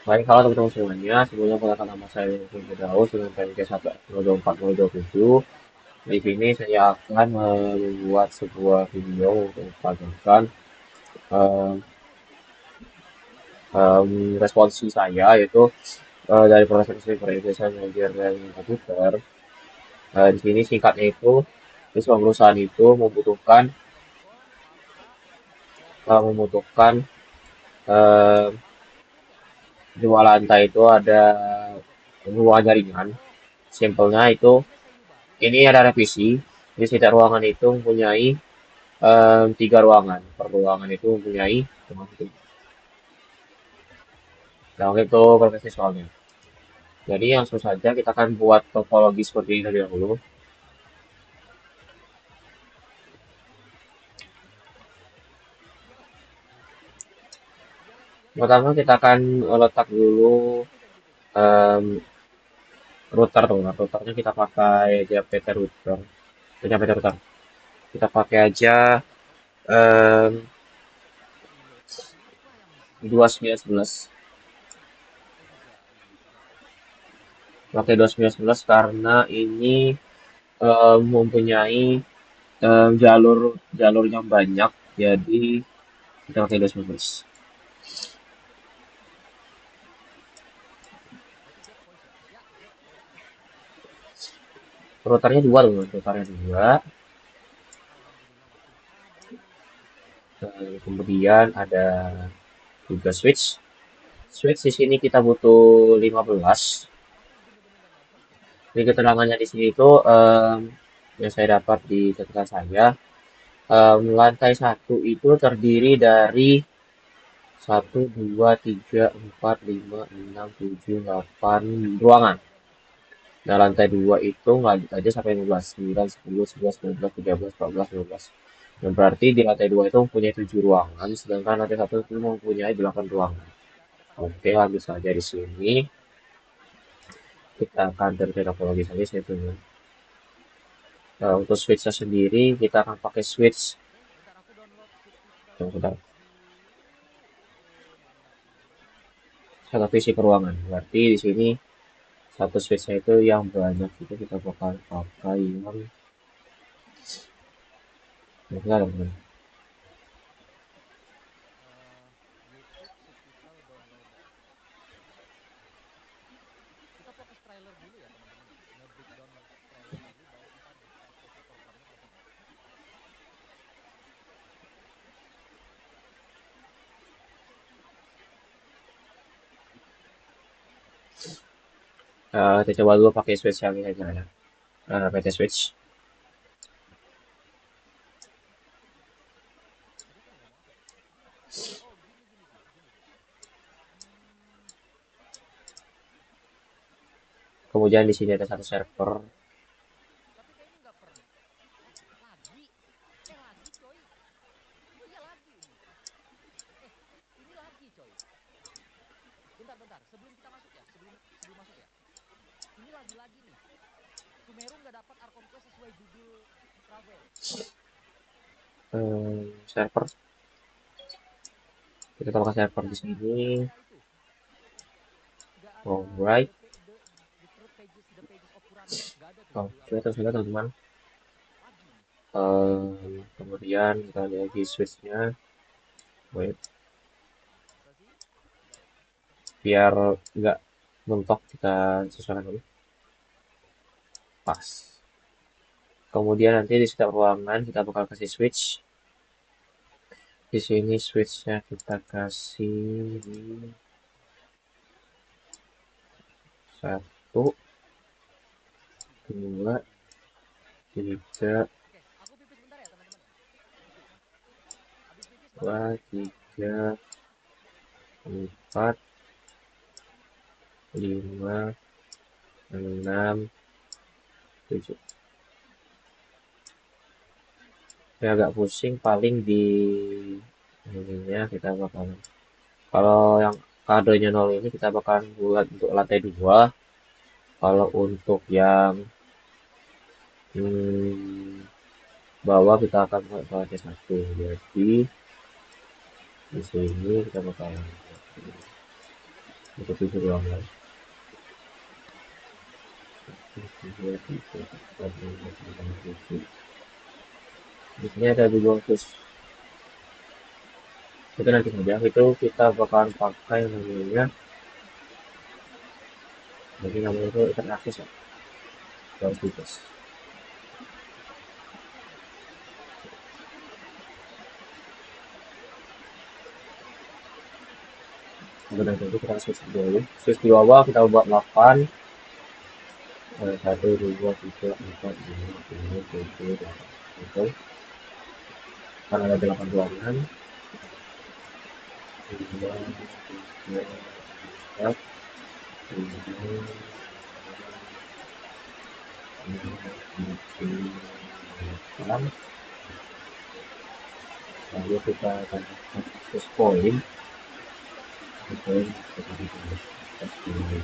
Baik, halo teman-teman semuanya. Sebelumnya perkenalkan nama saya Vincent Daus dengan PMK 12407. Di sini saya akan membuat sebuah video untuk membagikan em, responsi saya yaitu dari proses saya mengajar dan komputer. Di sini singkatnya itu, di sebuah perusahaan itu membutuhkan em, dua lantai itu ada ruang jaringan. Simpelnya itu ini ada revisi. Di setiap ruangan itu mempunyai tiga ruangan. Per ruangan itu mempunyai rumah itu. Nah, itu progresif soalnya. Jadi langsung saja kita akan buat topologi seperti ini terlebih dahulu. Pertama kita akan letak dulu em, router tuh. Nah, routernya kita pakai aja PT router. Punya PT router. Kita pakai aja em, 2911. Pakai 2911 karena ini mempunyai jalur jalur yang banyak, jadi kita pakai 219. Routernya dua loh, routernya dua. Kemudian ada juga switch. Switch di sini kita butuh 15. Jadi keterangannya di sini itu yang saya dapat di catatan saya, lantai satu itu terdiri dari satu, 2, 3, 4, 5, 6, 7, 8 ruangan. Nah, lantai 2 itu lanjut aja sampai 15, 9, 10, 11, 12, 13, 14, 15. Yang berarti di lantai 2 itu mempunyai 7 ruangan, sedangkan lantai 1 itu mempunyai 8 ruangan. Oke, lanjut saja di sini. Kita akan terkait topologi saja saya tunggu. Nah, untuk switch sendiri, kita akan pakai switch. Sebentar, satu visi ke ruangan. Berarti di sini satu switchnya itu yang banyak itu kita bakal pakai yang enggak dong. Kita coba dulu pakai switch yang ini aja ya. PT switch. Kemudian di sini ada satu server. Server. Kita pakai server di sini. Alright. Oke, terus kita teman-teman. Kemudian kita lihat lagi switchnya. Wait, biar nggak mentok kita sesuaikan dulu. Pas. Kemudian nanti di setiap ruangan kita bakal kasih switch. Di sini switchnya kita kasih di satu, dua, tiga, dua, tiga, empat, lima, enam, tujuh. Ini agak pusing paling di ininya kita bakal, kalau yang kadenya nol ini kita bakal buat untuk lantai dua. Kalau untuk yang bawah kita akan buat lantai satu. Jadi di sini kita bakal untuk tujuh ruangan. Tiga, tiga, empat, lima, enam, tujuh. Di sini ada dua khusus. Itu nanti saja. Itu kita bakalan pakai namanya. Jadi namanya itu ikan akses ya. Harus dites. Kemudian itu kita switch dulu. Switch di bawah kita buat 8. Satu, dua, tiga, empat, lima, enam, tujuh, delapan. Itu kan ada 8 ruangan. Dua, tiga, empat, lima, enam, tujuh, delapan. Lalu kita akan akses point. Poin seperti itu. Akses ini.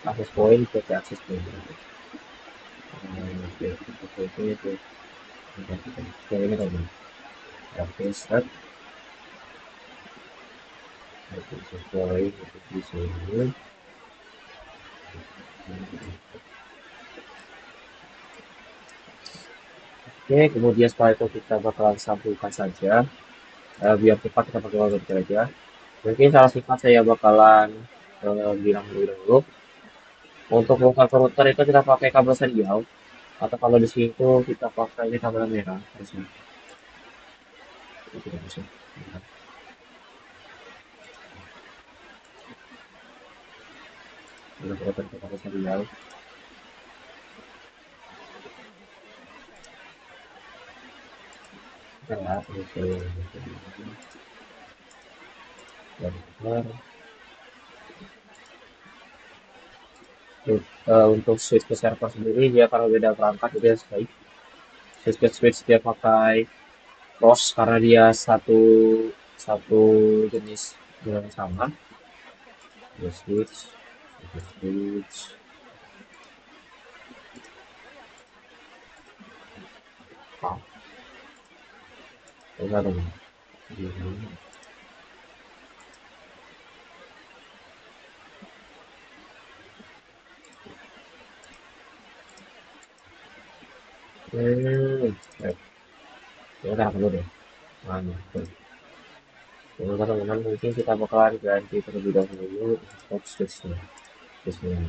Akses point ke akses point. Oke, itu. Oke, ini kan. Oke, start. Oke, sesuai di sini. Oke, kemudian setelah itu kita bakalan sambungkan saja. Biar cepat kita pakai wallpaper aja. Mungkin salah singkat saya bakalan bilang dulu. Untuk lokal router itu kita pakai kabel serial. Atau kalau di sini itu kita pakai ini kabel merah. Harusnya. Itu bisa. Untuk router kita pakai serial. Ya, itu. Untuk switch ke server sendiri dia kalau beda perangkat dia baik. Switch dia pakai cross karena dia satu satu jenis yang sama. Dia switch, ah, enggak dong. Ya, ya kan dulu deh. Mana? Teman-teman mungkin kita bakalan ganti terlebih dahulu untuk switchnya. Switchnya.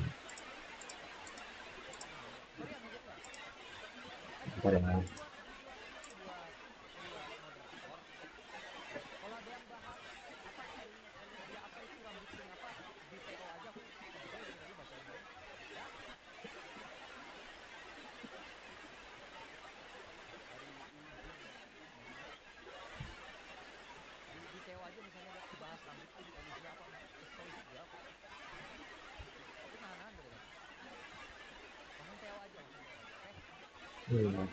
Bentar ya. Hmm.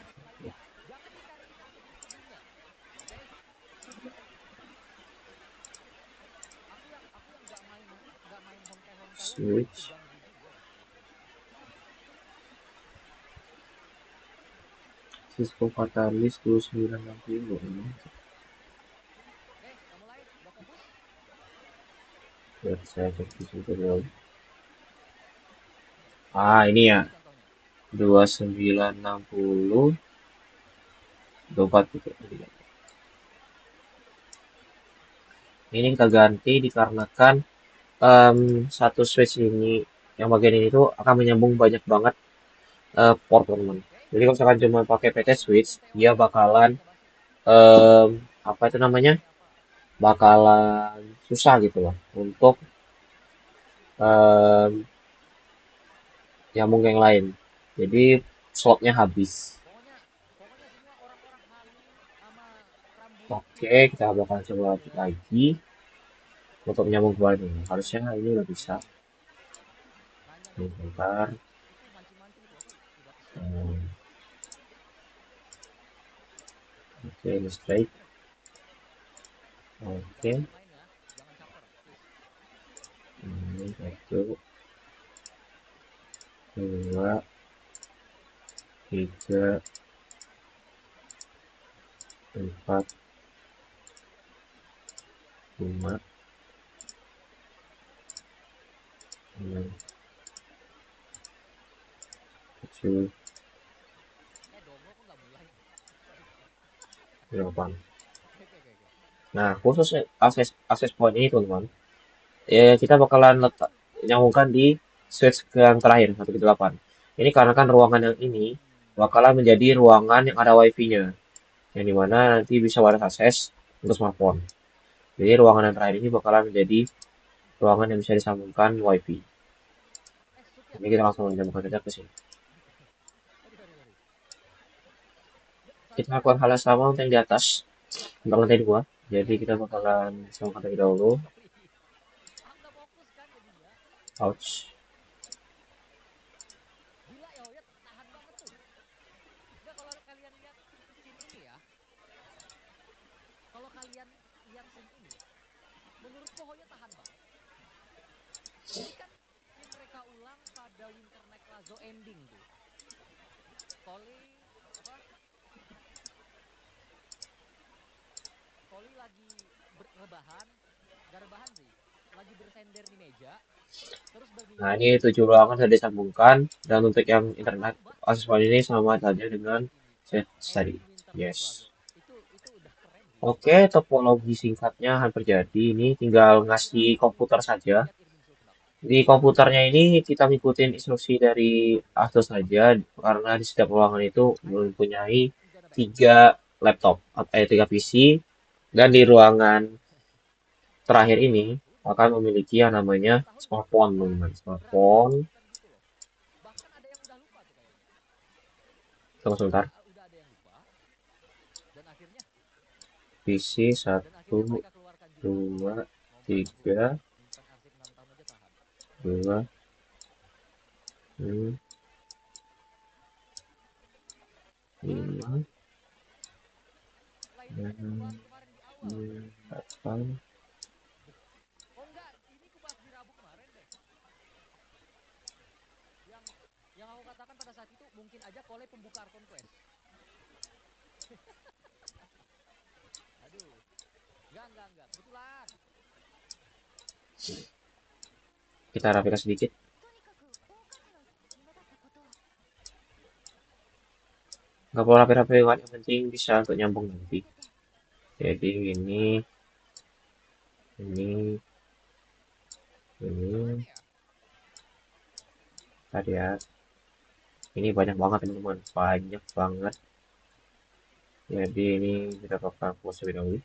Switch. Cisco Catalyst 2960 ini. Ya, saya cek di situ dulu. Ah, ini ya. 2960 24. Ini kita ganti dikarenakan satu switch ini yang bagian ini tuh akan menyambung banyak banget port teman. Jadi kalau misalkan cuma pakai PT switch, dia bakalan apa itu namanya? Bakalan susah gitu loh untuk em, nyambung yang lain. Jadi slotnya habis. Oke, kita bakal coba lagi. untuk nyambung kembali nih. Harusnya ini udah bisa. Ini bentar. Hmm, Oke, ini straight. Oke. Ini satu, dua, tiga, empat, lima, enam, tujuh, delapan. Nah, khusus akses point ini teman-teman, kita bakalan letak nyambungkan di switch ke yang terakhir 1 ke 8. Ini karena kan ruangan yang ini bakalan menjadi ruangan yang ada wifi-nya, yang dimana nanti bisa wireless akses untuk smartphone. Jadi ruangan yang terakhir ini bakalan menjadi ruangan yang bisa disambungkan wifi. Ini kita langsung menyambungkan saja ke sini. Kita lakukan hal yang sama untuk yang di atas, untuk lantai 2. Jadi kita bakalan sambungkan terlebih dahulu. Ouch. Nah, ini 7 ruangan sudah disambungkan, dan untuk yang internet akses point ini sama saja dengan set tadi. Yes. Oke, topologi singkatnya hampir jadi. Ini tinggal ngasih komputer saja. Di komputernya ini kita ngikutin instruksi dari Asus saja, karena di setiap ruangan itu mempunyai 3 laptop, 3 PC, dan di ruangan terakhir ini akan memiliki yang namanya smartphone, teman-teman. Smartphone. Tunggu sebentar. PC 1, 2, 3, 2, 6, 5, 6, 8. Kita rapikan sedikit. Nggak perlu rapi-rapi banget, yang penting bisa untuk nyambung nanti. Jadi ini, ini, tadi ya. Ini banyak banget teman-teman, banyak banget. Jadi ini kita bakal close lebih dahulu.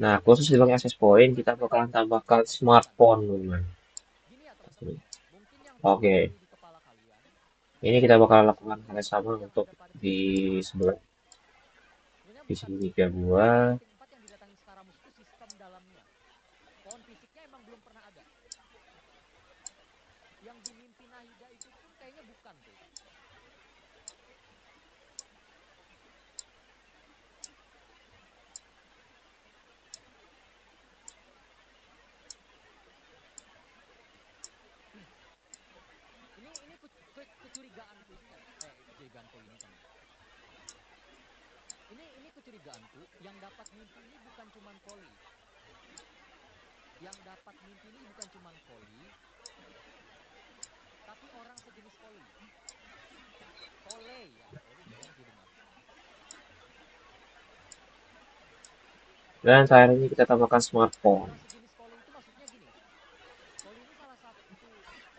Nah, khusus di bagian access point, kita bakalan tambahkan smartphone, teman-teman. Oke, ini kita bakal lakukan hal yang sama untuk di sebelah. Di sini 3 buah. Dan terakhir ini kita tambahkan smartphone.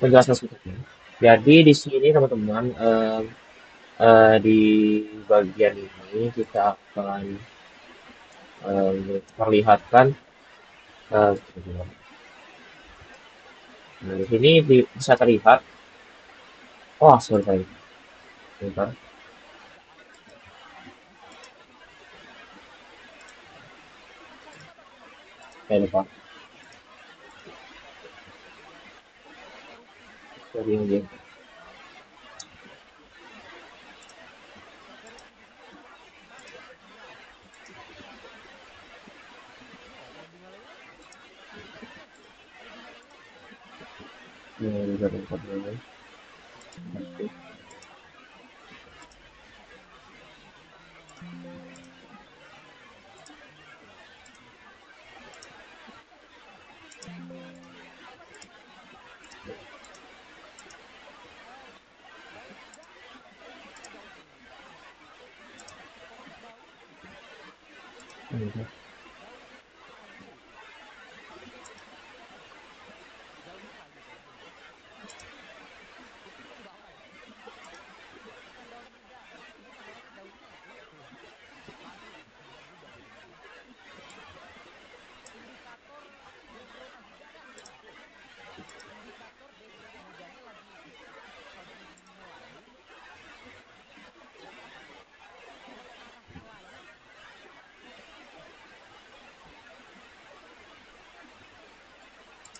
Penjelasan singkatnya. Jadi di sini teman-teman, di bagian ini kita akan memperlihatkan, eh, nah di sini bisa terlihat, oh sorry, sorry. Bentar, saya lupa. Sorry, aja. Bentar, bentar, bentar. Bentar.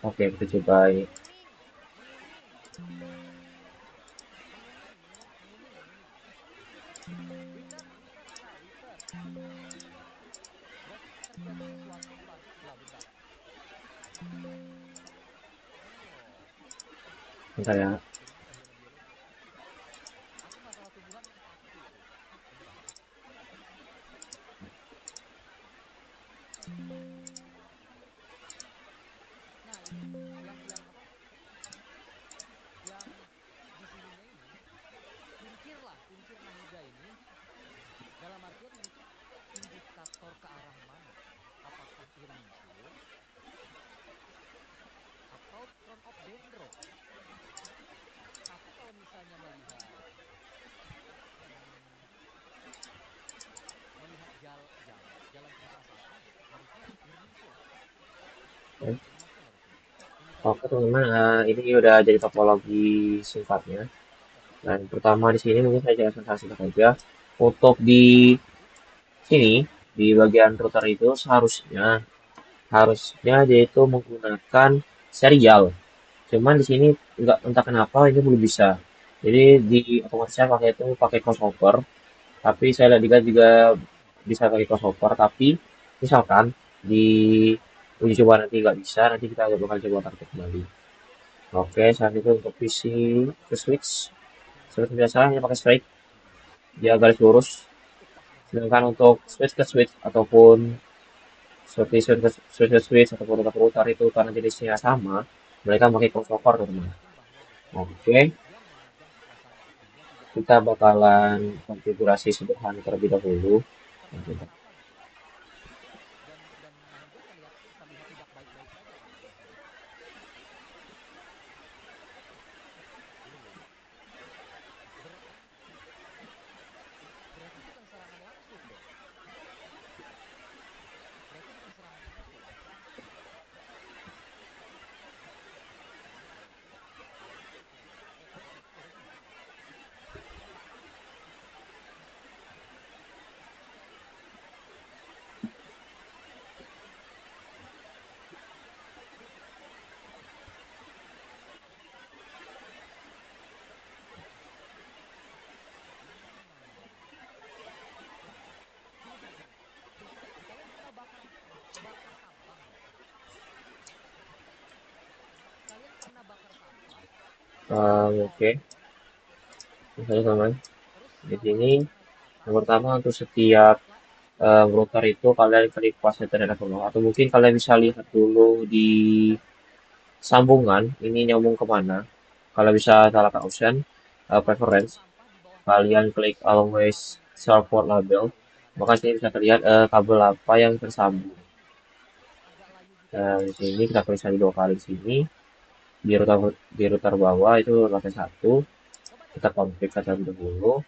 Oke, kita coba ini. Bentar ya. Oke teman-teman, ini udah jadi topologi singkatnya. Dan pertama di sini mungkin saya jelaskan secara singkat saja. Untuk di sini, di bagian router itu seharusnya harusnya dia itu menggunakan serial. Cuman di sini nggak, entah kenapa ini belum bisa. Jadi di otomatis saya pakai itu pakai crossover. Tapi saya lihat juga bisa pakai crossover. Tapi misalkan di uji coba nanti nggak bisa, nanti kita bakal coba target kembali. Oke, saat itu untuk PC ke switch seperti biasa hanya pakai straight, dia garis lurus. Sedangkan untuk switch ke switch ataupun seperti switch ataupun router itu karena jenisnya sama, mereka pakai crossover teman-teman. Oke, kita bakalan konfigurasi sederhana terlebih dahulu. Oke, misalnya teman, di sini yang pertama untuk setiap router itu kalian klik pas internet dulu, atau mungkin kalian bisa lihat dulu di sambungan ini nyambung kemana. Kalian bisa nyalakan option preference, kalian klik always serve label, maka sini bisa terlihat kabel apa yang tersambung. Di sini kita klik saja 2 kali di sini. di router bawah itu lantai satu, kita konflik saja dulu.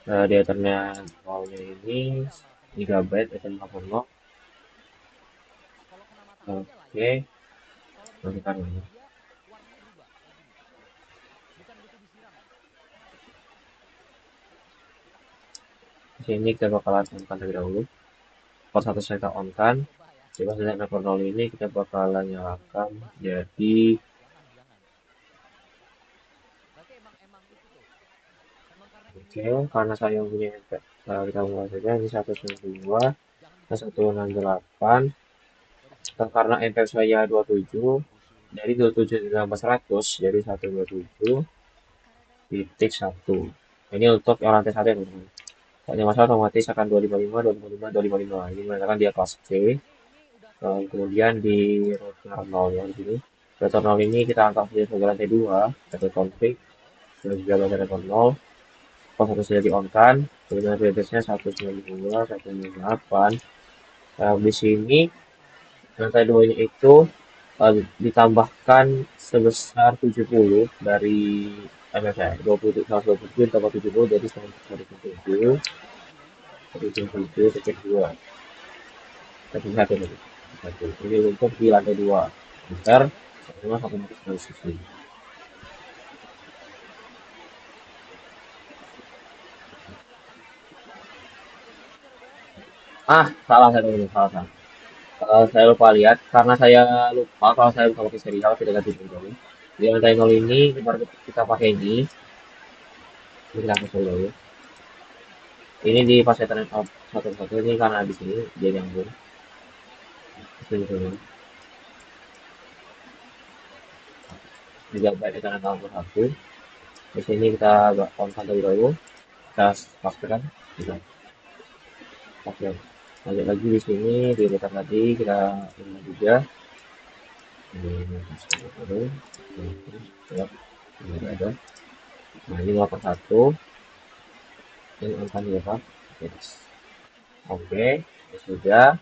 Di Ethernet maunya ini gigabyte Ethernet 50. Oke, masukkan ini. Di sini kita bakalan on kan terlebih dahulu. Port satu saya on kan. Coba saja network 0 ini kita bakalan nyalakan jadi oke, karena saya punya kita mulai saja ini 192 dan 168. Karena MPEG saya 27 dari 27 tambah 100 jadi 127.1. Ini untuk yang lantai satu ya teman-teman. Soalnya masalah otomatis akan 255, 255, 255. Ini mengatakan dia kelas C. Kemudian di router 0 ya di sini. Router 0 ini kita angkat sebagai lantai 2, satu config, dan juga router 0. Port satu sudah di on kan, kemudian addressnya 192, 198. Di sini lantai 2 ini itu ditambahkan sebesar 70 dari MFI 20 120 tambah 70 jadi 107 107.2 satu satu ini untuk di lantai 2 besar sama otomatis harus isi. Salah saya dulu salah. Saya lupa lihat karena saya lupa kalau saya buka pakai serial tidak ganti dulu. Di lantai 0 ini kita pakai ini kita hapus dulu. Ini di pas ethernet satu ini karena di sini dia nyambung. Sini. Gigabyte ethernet 61. Di sini kita on terlebih dahulu. Kita pastikan kita pakai. Lanjut lagi di sini di router tadi kita ini juga. Ini dulu. Ini ada. Nah ini 81. Ini on berapa? Oke, ya sudah.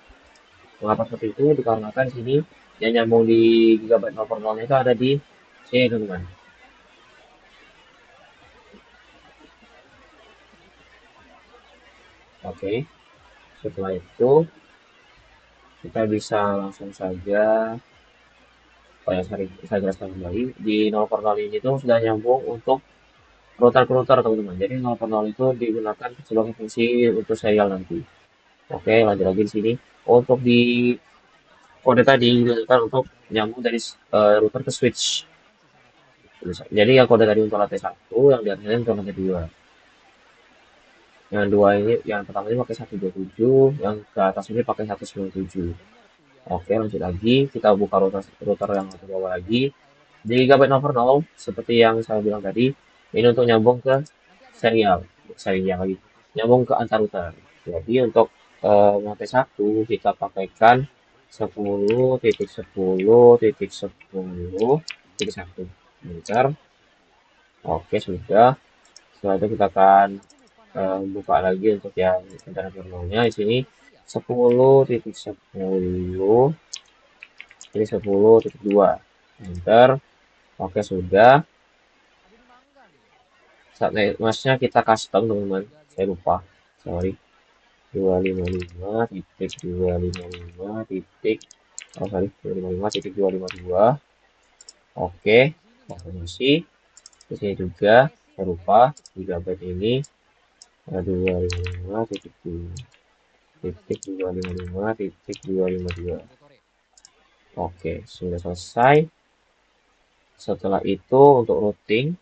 Mengapa seperti itu? Dikarenakan di sini yang nyambung di gigabyte 0 itu ada di C, teman-teman. Oke, setelah itu kita bisa langsung saja yang saya jelaskan kembali di 0 ini tuh sudah nyambung untuk router ke router teman-teman. Jadi 0 itu digunakan sebagai fungsi untuk serial nanti. Oke, lanjut lagi di sini. Untuk di kode tadi digunakan untuk nyambung dari router ke switch. Jadi yang kode tadi untuk lantai satu, yang di atasnya untuk lantai dua. Yang dua ini, yang pertama ini pakai 127, yang ke atas ini pakai 197. Oke, lanjut lagi. Kita buka router yang ke bawah lagi. Di Gigabyte Over 0, seperti yang saya bilang tadi, ini untuk nyambung ke serial. Serial lagi. Nyambung ke antar router. Jadi untuk lantai satu kita pakaikan 10.10.10.1. Enter. Oke, sudah. Setelah itu kita akan buka lagi untuk yang internet normalnya di sini 10.10.10.2 enter. Oke sudah. Saat masnya kita custom teman-teman, saya lupa, sorry. 255.255 titik oh sorry 255.252. Oke, konfirmasi. Di sini juga saya lupa gigabyte ini 255.255.252. Oke, sudah selesai. Setelah itu untuk routing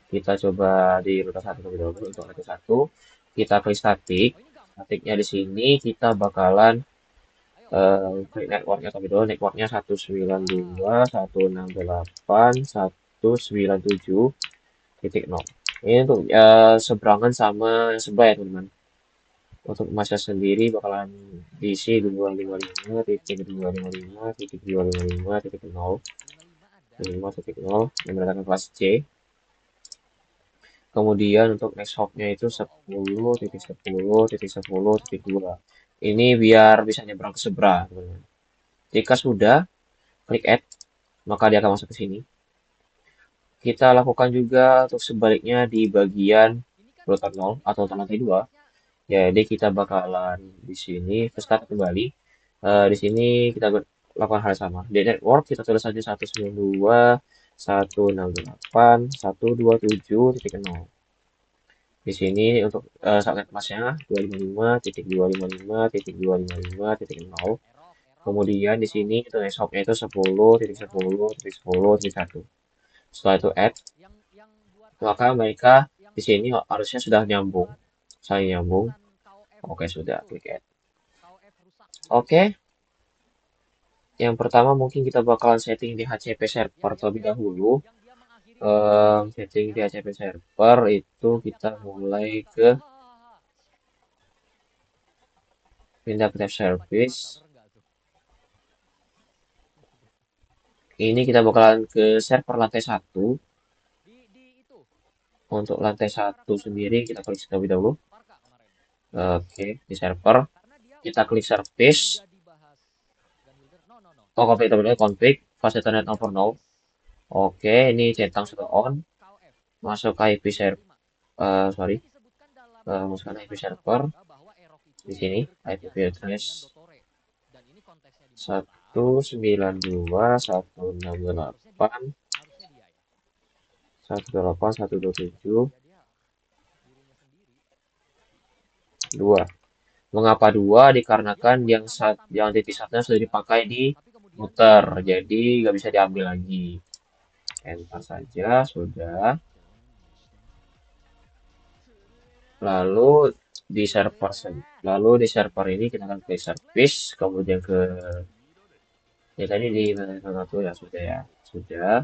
kita coba di router 1 terlebih dahulu. Untuk router 1 kita klik statik. Statiknya di sini kita bakalan klik networknya terlebih dahulu. Networknya 192.168.197.0. Ini untuk seberangan sama yang sebelah ya teman-teman. Untuk masnya sendiri bakalan diisi 255.255.255.0 yang menggunakan kelas C. Kemudian untuk next hopnya itu 10.10.10.2. Ini biar bisa nyebrang ke seberang teman-teman. Jika sudah, klik add, maka dia akan masuk ke sini. Kita lakukan juga untuk sebaliknya di bagian router 0 atau lantai 2. Jadi kita bakalan di sini restart kembali. Di sini kita lakukan hal sama. Di network kita tulis saja 192.168.127.0. Di sini untuk subnet masknya 255.255.255.0. Kemudian di sini itu shopnya itu 10.10.10.1. Setelah itu add, maka mereka di sini harusnya sudah nyambung, saling nyambung. Oke, sudah klik add. Oke, yang pertama mungkin kita bakalan setting di HCP server terlebih dahulu. Setting di HCP server itu kita mulai ke pindah ke tab service. Ini kita bakalan ke server lantai 1. Untuk lantai 1 sendiri kita klik terlebih dahulu. Oke, di server. Kita klik service. Oh, config terlebih dahulu, config. Fast Ethernet over now. Oke, ini centang sudah on. Masuk ke IP server. Sorry. Masukkan IP server. Di sini, IP address 192.168.127.2. Mengapa 2? Dikarenakan yang titik satunya sudah dipakai di router, jadi nggak bisa diambil lagi. Enter saja, sudah. Lalu di server ini kita akan klik service, kemudian ke ya tadi di satu ya sudah ya sudah.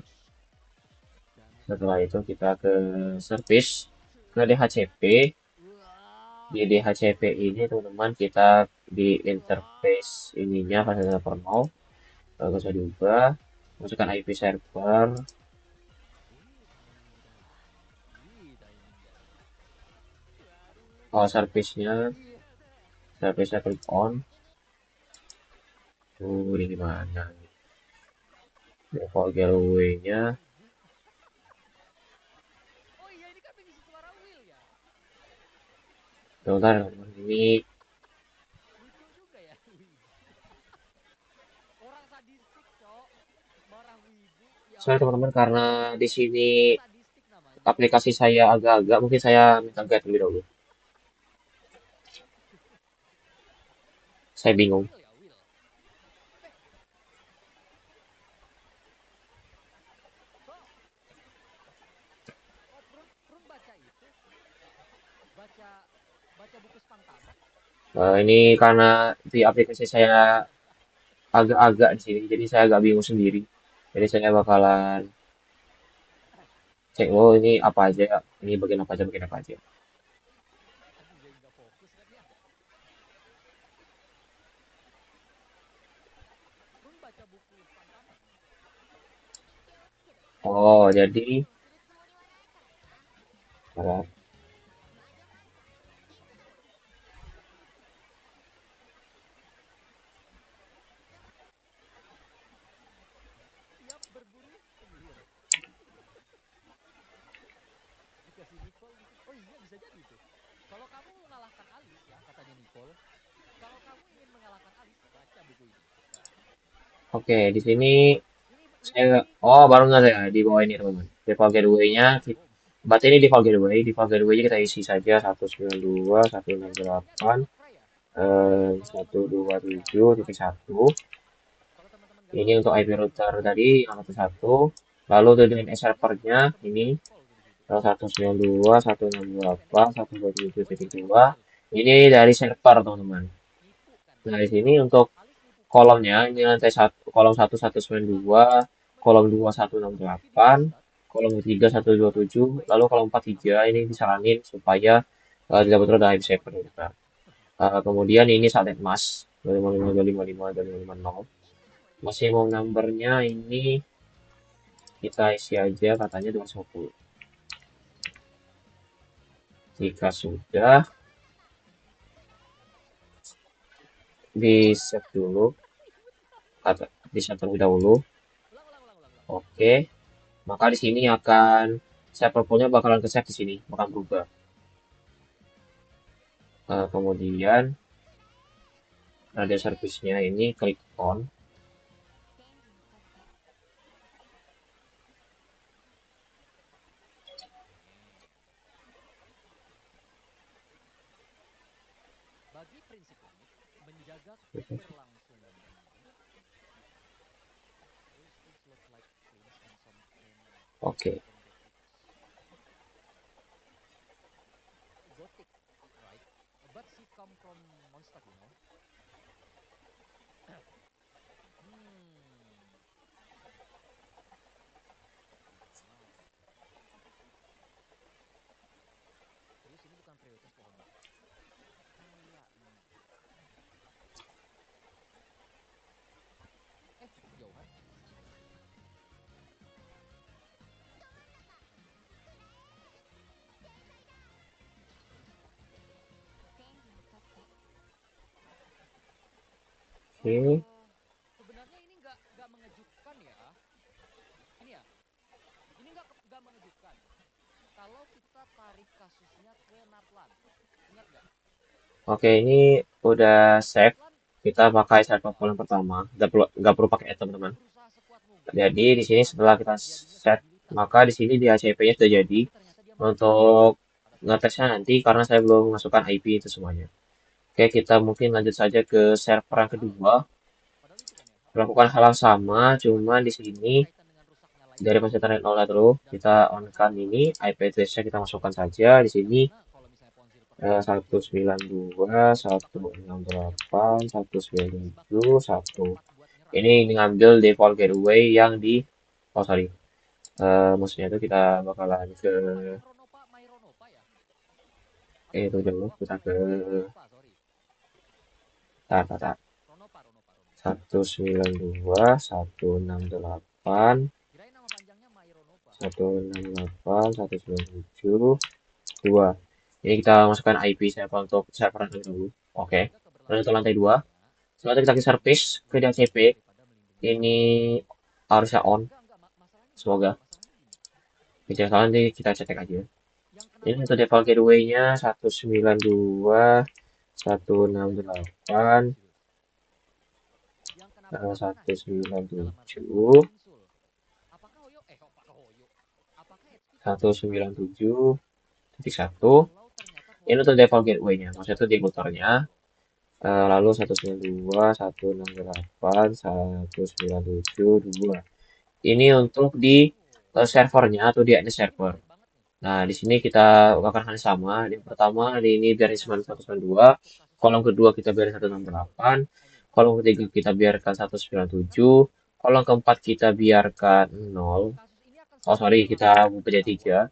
Setelah itu kita ke service, ke DHCP. Di DHCP ini teman-teman kita di interface ininya fasilitas formal, lalu bisa diubah, masukkan IP server. Oh, service-nya klik on. Ini gimana? Default gateway-nya. Bentar, ini saya teman-teman karena di sini aplikasi saya agak-agak, mungkin saya minta guide lebih dahulu. Saya bingung. Ini karena di aplikasi saya agak-agak di sini, jadi saya agak bingung sendiri. Jadi saya bakalan cek, oh ini apa aja, ini bagian apa aja, bagian apa aja. Oh, jadi uh, oke, di sini saya baru nggak ya di bawah ini teman-teman. Default gateway-nya, berarti ini default gateway-nya kita isi saja 192.168 127.1. Ini untuk IP router tadi yang satu. Lalu untuk DNS servernya ini 192.168.127.2. Ini dari server teman-teman. Nah di sini untuk kolomnya ini lantai satu, kolom 192, kolom 2 168, kolom 3 127, lalu kolom 4 3. Ini disaranin supaya tidak betul ada IP server juga. Kemudian ini subnet mask 255.255.250. Maksimum numbernya ini kita isi aja katanya 250. Jika sudah, di save dulu. di set terlebih dahulu. Oke, maka di sini akan server poolnya bakalan ke set di sini, bakal berubah. Kemudian ada service-nya ini klik on. Oke. Oke. Oke, ini udah save. Kita pakai server pool yang pertama. Nggak perlu pakai add, teman-teman. Jadi di sini setelah kita set, maka di sini di HCP-nya sudah jadi. Untuk ngetesnya nanti karena saya belum masukkan IP itu semuanya. Oke, kita mungkin lanjut saja ke server yang kedua. Melakukan hal yang sama, cuma di sini dari internet nol dulu, kita on kan ini IP address-nya kita masukkan saja di sini 192.168.197.1. Ini ngambil default gateway yang di, oh sorry, maksudnya itu kita bakalan ke itu dulu, kita ke tar 192.168.197.2. Ini kita masukkan IP server untuk server yang dulu. Oke. Lalu ke lantai 2. Setelah itu kita ke service ke DHCP. Ini harusnya on. Semoga. Jika salah nanti kita cek aja. Ini untuk default gateway-nya 192.168 197 197.1. Ini untuk default gateway-nya, maksudnya itu di routernya. Lalu 192.168.197.2. Ini untuk di servernya atau di admin server. Nah, di sini kita akan hal yang sama. Yang pertama, ini biarin 192. Kolom kedua kita biarin 168. Kolom ketiga kita biarkan 197. Kolom keempat kita biarkan 0. Oh, sorry, kita ubah jadi 3.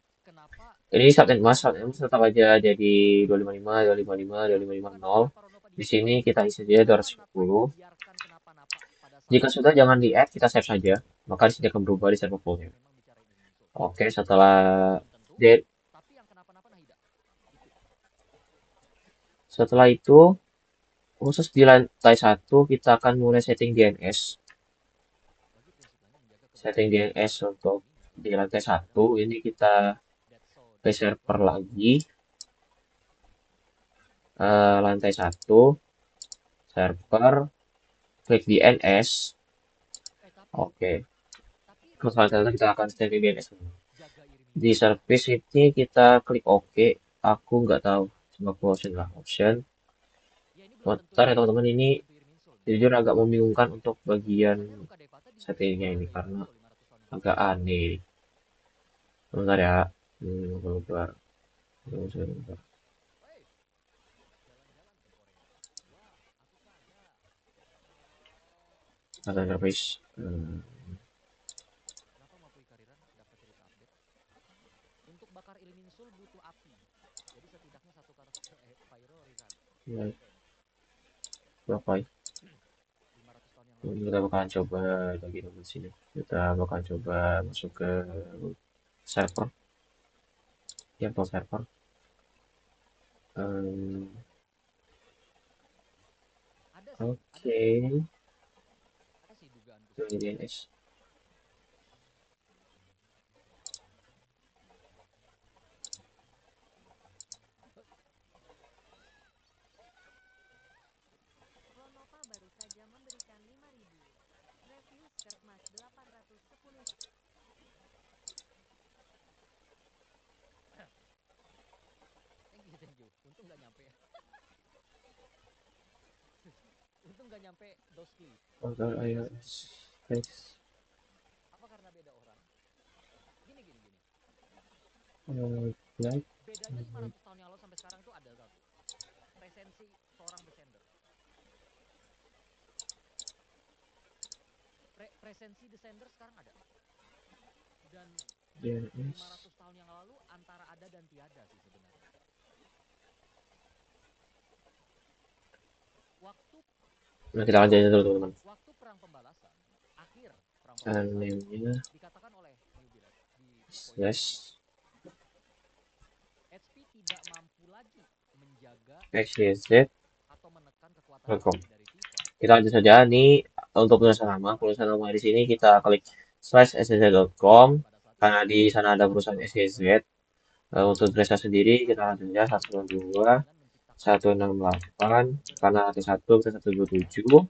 Ini subnet mas tetap aja jadi 255, 255, 255, 0. Di sini kita isi saja 250. Jika sudah, jangan di-add, kita save saja. Maka di sini akan berubah di server poolnya. Oke, setelah itu, khusus di lantai 1, kita akan mulai setting DNS. Setting DNS untuk di lantai 1, ini kita ke server lagi. Lantai 1, server, klik DNS. Oke. Terus lantai kita akan setting DNS. Di service ini kita klik OK. Aku nggak tahu. Coba option lah. Option. Bentar ya teman-teman, ini jujur agak membingungkan untuk bagian settingnya ini karena agak aneh. Bentar ya. Bentar. Bentar. Data interface. Ya, berapa ya? Kita bakalan coba lagi di sini. Kita bakalan coba masuk ke server. Ya, ke server. Oke. Ini DNS. Lonova baru saja memberikan 5.000 review skirt mas 810. Thank you. Untung nggak nyampe ya. Untung nggak nyampe doski. Agar iOS. Guys. Apa karena beda orang? Gini. Like. Bedanya 500 tahun yang lalu sampai sekarang tuh ada satu. Presensi seorang descender. Presensi descender sekarang ada. Dan DNS. 500 tahun yang lalu antara ada dan tiada sih sebenarnya. Nah, kita lanjut dulu teman-teman. Waktu perang pembalasan, akhir perang pembalasan, Name-nya dikatakan oleh Newbirat di slash HP tidak mampu lagi menjaga xyz.com. atau menekan kekuatan dari FIFA. Kita lanjut saja. Ini untuk perusahaan nama di sini kita klik /xyz.com karena di sana ada perusahaan xyz. Untuk Dresser sendiri kita lanjut saja 162.168 karena ada 1.127.2.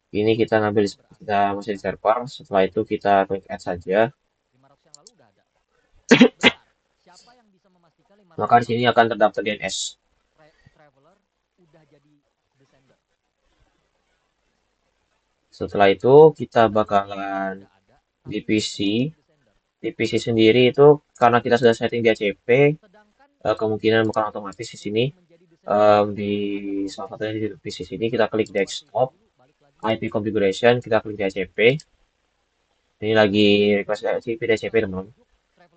Ini kita ngambil, kita masih di server. Setelah itu kita klik add saja. 500 yang lalu udah ada. Bentar, siapa yang bisa memastikan 500 Maka di sini akan terdaftar DNS. traveler udah jadi descender. Setelah itu kita bakalan di PC sendiri itu karena kita sudah setting di ACP, kemungkinan bakal otomatis di sini. Di salah satunya di PC sini kita klik desktop, IP configuration, kita klik di ACP. Ini lagi request DHCP teman-teman.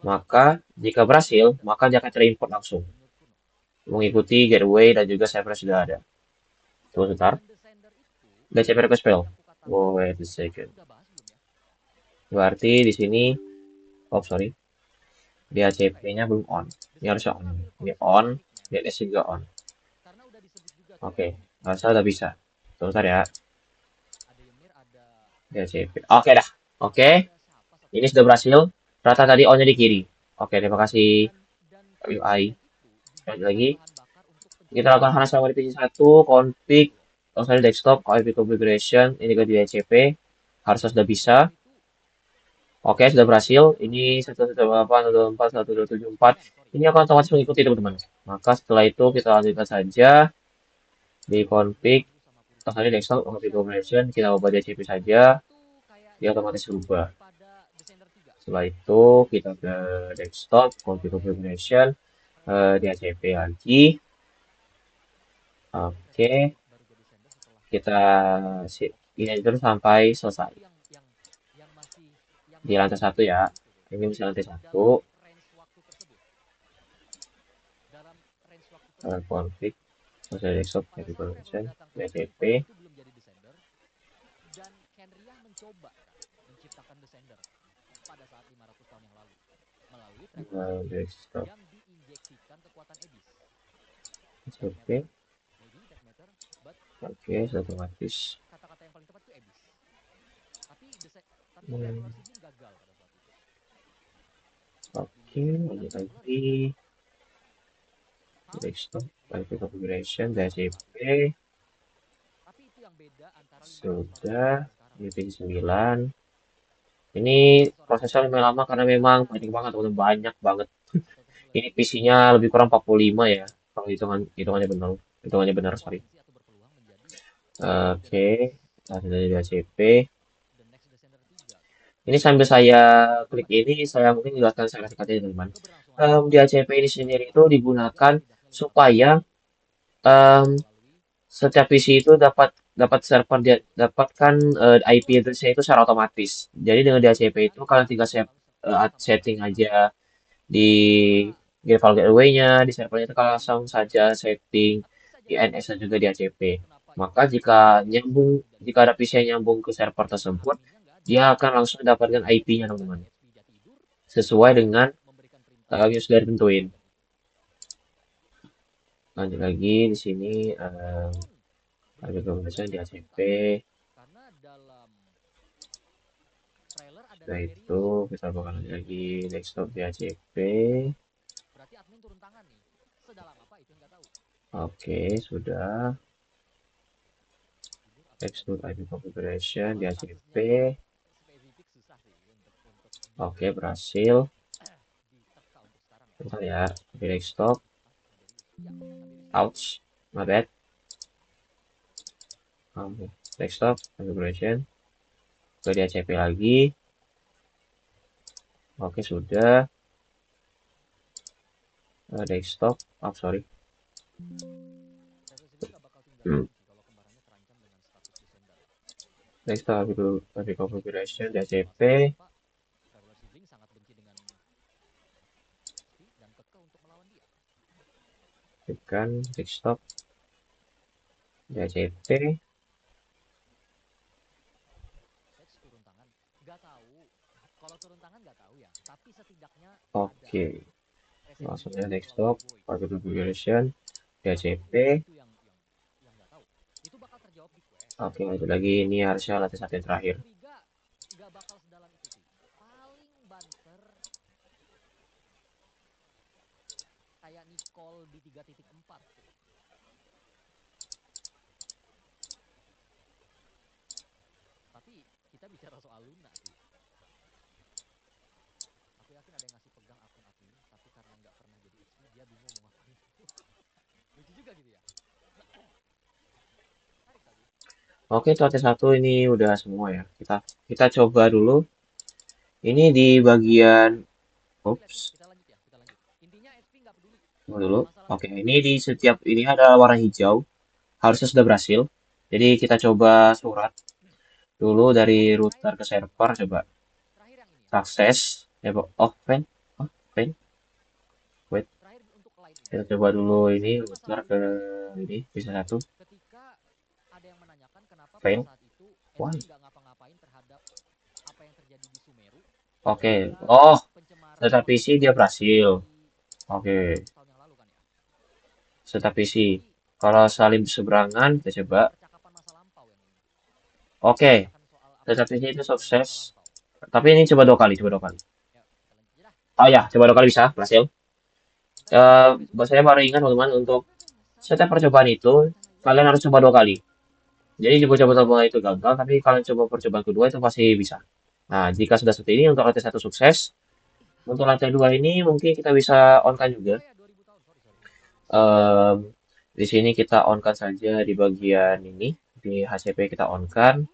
Maka jika berhasil, maka dia akan terimport langsung mengikuti gateway dan juga server sudah ada. Tunggu sebentar. DHCP request fail. Wait a second. Berarti di sini, oh sorry, DHCP-nya belum on. Ini harusnya on. Ini on, DNS juga on. Oke, rasa udah bisa. Tunggu sebentar ya. DHCP. Oke dah. Oke. Ini sudah berhasil. Rata tadi on-nya di kiri. Oke, terima kasih UI. Lanjut lagi. Kita lakukan hal sama di PC 1, config, sorry, desktop, IP configuration, ini ke DHCP. Harusnya sudah bisa. Oke, sudah berhasil. Ini 1.168.1.274. Ini akan otomatis mengikuti teman-teman. Maka setelah itu kita lanjutkan saja di config, sorry, desktop, config configuration, kita ubah DHCP saja. Dia otomatis berubah. Setelah itu kita ke desktop, config configuration, DHCP lagi. Oke, kita ini terus sampai selesai. Di lantai 1 ya. Ini bisa lantai 1. Config, selesai desktop, config configuration, DHCP. Dan Henryah mencoba menciptakan descender pada saat 500 tahun yang lalu melalui desktop yang diinjeksikan kekuatan Abyss. Oke, otomatis. Kata-kata yang paling tepat itu Abyss. Tapi Traveler Sigil gagal pada saat itu. Oke, lanjut lagi. Desktop, IP configuration, DHCP. Tapi itu yang beda antara Sudah, DP9. Ini prosesnya lumayan lama karena memang banyak banget, banyak banget. Ini PC-nya lebih kurang 45 ya, kalau hitungannya benar, sorry. Oke, lanjut dari DHCP. Ini sambil saya klik ini, saya mungkin jelaskan saya kasih teman-teman. DHCP ini sendiri itu digunakan supaya setiap PC itu dapat server dia dapatkan IP address-nya itu secara otomatis. Jadi dengan DHCP itu kalian tinggal setting aja di default gateway-nya, di servernya itu kalian langsung saja setting DNS dan juga DHCP. Maka jika ada PC yang nyambung ke server tersebut, dia akan langsung mendapatkan IP-nya teman-teman. Sesuai dengan yang sudah ditentuin. Lanjut lagi di sini harga kebebasan di ACP. Karena dalam dan Setelah Tiberius. itu kita bakal lagi desktop di ACP. Berarti admin turun tangan nih. Sedalam apa itu nggak tahu. Oke, sudah. Tidur apa nggak Desktop bisa. IP configuration Kalau di ACP. statusnya spesifik susah sih untuk Oke, berhasil. diterka untuk sekarang ya. Bentar ya, di desktop. Ah, Tiberius. Iya, Tiberius. Ouch, my bad. Oke, desktop configuration. Ke di ACP lagi. Oke, sudah. Desktop. Oh, sorry. Reversible nggak bakal tinggal Hmm. diam sih kalau kembarannya terancam dengan status descender. Desktop IP Ini configuration bisa di jadi ACP. alasan kenapa Traveler Sibling sangat benci dengan SP dan kekeh untuk melawan dia. Tekan desktop di ACP. Patch turun tangan, nggak tahu. Kalau turun tangan nggak tahu ya. Tapi setidaknya ada Oke, langsung resentment aja untuk melawan desktop. The Boys. IP configuration di ACP. Itu yang nggak tahu. Itu bakal terjawab di quest. Oke, lanjut lagi. Ini harusnya latih satu yang terakhir. Aku curiga nggak bakal sedalam itu sih. Paling banter kayak Nicole di 3.4 tuh. Tapi kita bicara soal Luna sih. Aku yakin ada yang ngasih pegang akun admin, tapi karena nggak pernah jadi XP, dia bingung mau ngapain. Lucu juga gitu ya. Tarik tapi. Oke, latih satu ini udah semua ya. Kita coba dulu. Ini di bagian, Tapi let's oops, see, kita lanjut ya, kita lanjut. Intinya SP nggak peduli. tunggu dulu. Masalah Oke, Traveler ini di Sibling setiap ini ada warna hijau. Harusnya sudah berhasil. Jadi kita coba surat dulu dari terakhir router ke server. Coba terakhir yang ini ya. sukses. Ya, oh, pen. Oh, pen. Wait, Terakhir untuk line ini. kita coba dulu ini Sebenarnya masalah router ke Luna ini ini bisa satu. ketika ada yang menanyakan kenapa pada Pen. saat itu SP Why? nggak ngapa-ngapain terhadap apa yang terjadi di Sumeru Oke. ketika Oh, pencemaran tetapi kota sih dia Sumeru berhasil. terjadi Oke. 500 tahun yang lalu kan ya. Tetapi sih Jadi kalau saling berseberangan kita coba. percakapan masa lampau yang ini. Oke. Menanyakan soal apa yang Tetapi sih terjadi itu di dunia sukses. masa lampau. Tapi ini coba dua kali, coba dua kali. Ya, kita lanjut aja dah. Oh ya, coba dua kali bisa, berhasil. Bentar ya, sampai sukses. Saya baru ingat teman-teman untuk setiap percobaan itu kalian harus coba dua kali. Jadi di coba-coba itu gagal, tapi kalian coba percobaan kedua itu pasti bisa. Nah, jika sudah seperti ini untuk lantai satu sukses, untuk lantai dua ini mungkin kita bisa on kan juga. Oh ya, 2000 tahun. Sorry, sorry. Em, di sini kita on kan saja di bagian ini, di HCP kita on kan,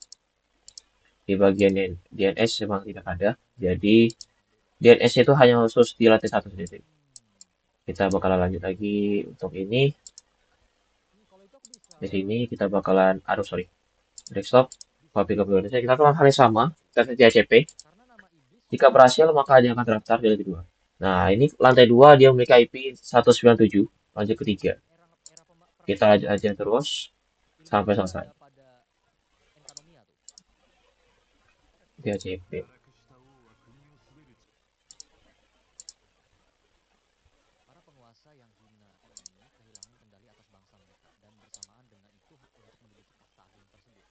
di bagian DNS memang tidak ada. Jadi DNS itu hanya khusus di lantai satu saja. Kita bakalan lanjut lagi untuk ini. Kalau itu aku bisa Di sini kita bakalan, aduh sorry, desktop, copy ke Indonesia. Kita lakukan hal yang sama, kita di ACP. karena nama iblis Jika berhasil, maka dia akan terdaftar di lantai 2. Nah, ini lantai 2 dia memiliki IP 197, lanjut ketiga. era perang Kita dunia aja, tuh aja terus sampai ilmunya selesai berada pada Enkanomia tuh. di ACP. Para penguasa yang hina ini kehilangan kendali atas bangsa mereka dan bersamaan dengan itu hak untuk menduduki takhta agung tersebut.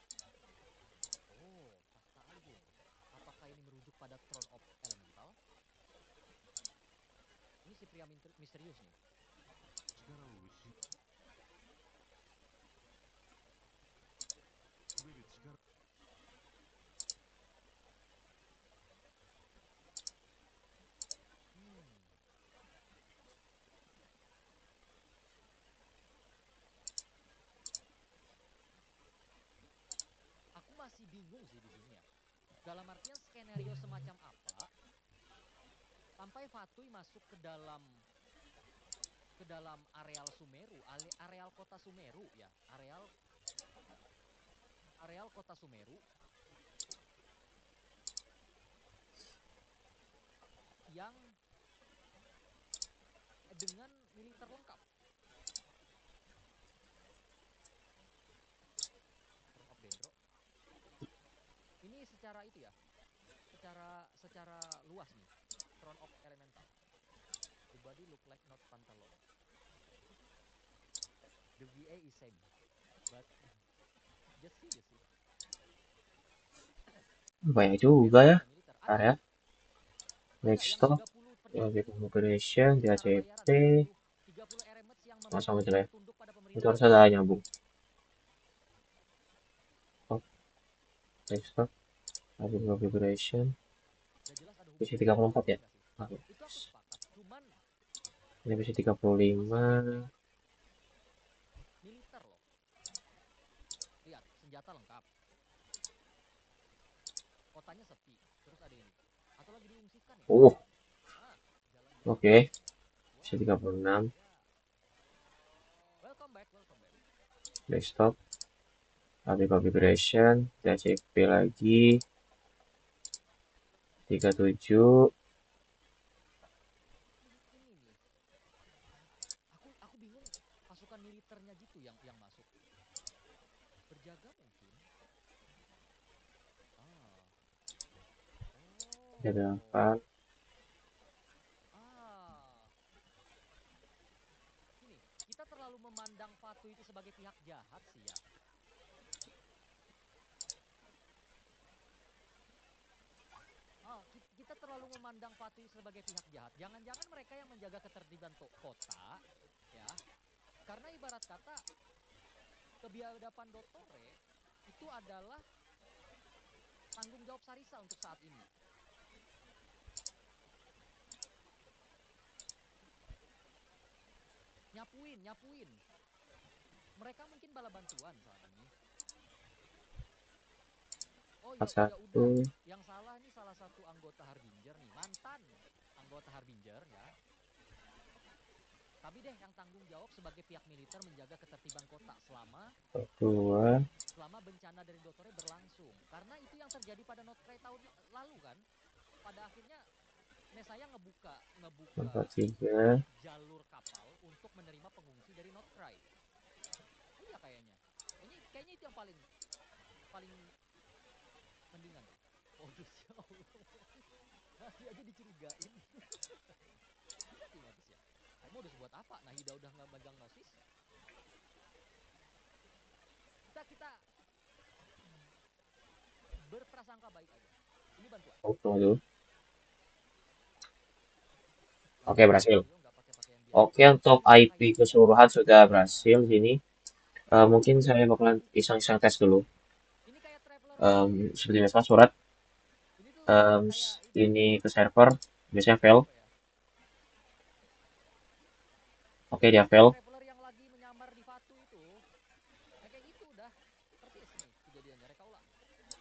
Oh, takhta agung. Apakah ini merujuk pada Throne of Elemental? Ini si pria misterius nih. Hmm, aku masih bingung sih di sini ya. Dalam artian skenario semacam apa sampai Fatui masuk ke dalam areal Sumeru, areal kota Sumeru ya, areal kota Sumeru yang dengan militer lengkap. Throne of Dendro. Ini secara itu ya, secara luas nih. Throne of Elemental. The body look like not pantalon. The VA is same, but just see. Banyak juga ya. area. Next Yang stop, 30 object perjanjian itu loh. configuration, Antara DHCP, bayaran 30 RMS yang sama aja lah ya. tunduk pada Itu pemerintah. harus ada nyambung. Oh, next stop, object configuration, Udah jelas ada PC hubungannya sama 34 ya. politik nggak sih? Oke. Itu aku sepakat. Cuman Ini PC 35. masalahnya militer loh. Lihat, senjata lengkap. Kotanya sepi. Terus ada ini. Atau lagi diungsikan ya? Ah, jalan-jalan. Oke. PC Wah, 36. ya. Welcome back, welcome back. Desktop, object configuration, DHCP lagi. 37. Ini nih. Aku bingung pasukan militernya gitu yang masuk. Berjaga mungkin. Ah. Oh. 34. Ah. Gini, kita terlalu memandang Fatu itu sebagai pihak jahat sih ya. Kita terlalu memandang Fatu sebagai pihak jahat. Jangan-jangan mereka yang menjaga ketertiban kota, ya. Karena ibarat kata kebiadaban Dotore itu adalah tanggung jawab Sarisa untuk saat ini. Nyapuin. Mereka mungkin bala bantuan saat ini. Oh ya 41. udah. Yang salah nih salah satu anggota Harbinger nih, mantan anggota Harbinger ya. Tapi deh yang tanggung jawab sebagai pihak militer menjaga ketertiban kota selama 42. bencana dari Dotore berlangsung. Karena itu yang terjadi pada Notcry tahun lalu kan. Pada akhirnya Nesaya ngebuka 43. jalur kapal untuk menerima pengungsi dari Notcry. Iya kayaknya. Kayaknya itu yang paling mendingan. Modus ya Allah. Masih aja dicurigain. Hati modus ya. Modus buat apa? Nahida udah nggak megang nosis. Kita berprasangka baik aja. Ini bantuan. Tunggu. Oke, Langsung berhasil. Rio nggak pakai pakaian biasa. Oke, untuk IP keseluruhan sudah berhasil sini. Mungkin saya bakalan iseng-iseng tes dulu. Ini kayak traveler aja ya. Seperti biasa surat Ini tuh um, kayak ini ke server, biasanya fail. apa ya? Oke, dia Kayak fail. traveler yang lagi menyamar di Fatu itu. Kayak gitu udah. Persis nih kejadiannya. Reka ulang.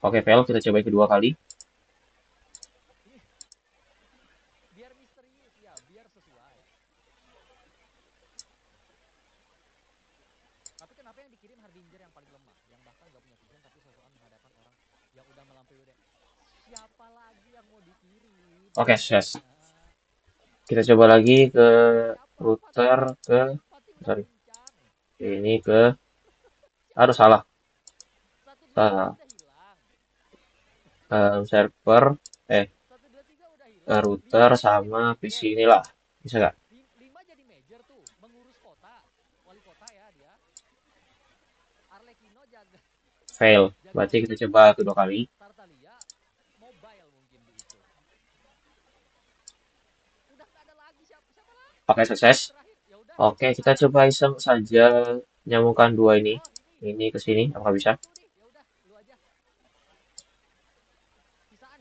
Oke, fail. Kita coba kedua kali. Ini biar misterius ya, biar sesuai. Tapi kenapa yang dikirim Harbinger yang paling lemah, yang bahkan gak punya vision tapi sosokan menghadapkan orang yang udah melampaui udah. Siapa lagi yang mau dikirim? Oke, sukses. Tanya. Kita coba lagi ke Siapa? router ke Pati udah sorry. kencang. Ini ke Siapa? salah. 123 Salah. udah hilang. Server 123 udah hilang. router 5 jadi sama PC major. inilah. Bisa nggak? 5 jadi major tuh, mengurus kota. Wali kota ya dia. Arlecchino jaga Fail. jaga Berarti kita coba kedua kali. Tartaglia mobile mungkin di itu. Udah gak ada lagi siapa lagi. Oke, sukses. Terakhir ya udah. Oke, kita coba iseng saja nyambungkan dua ini. Oh, Ini ke sini, apakah bisa? satu nih. Ya udah, lu aja. Sisaan.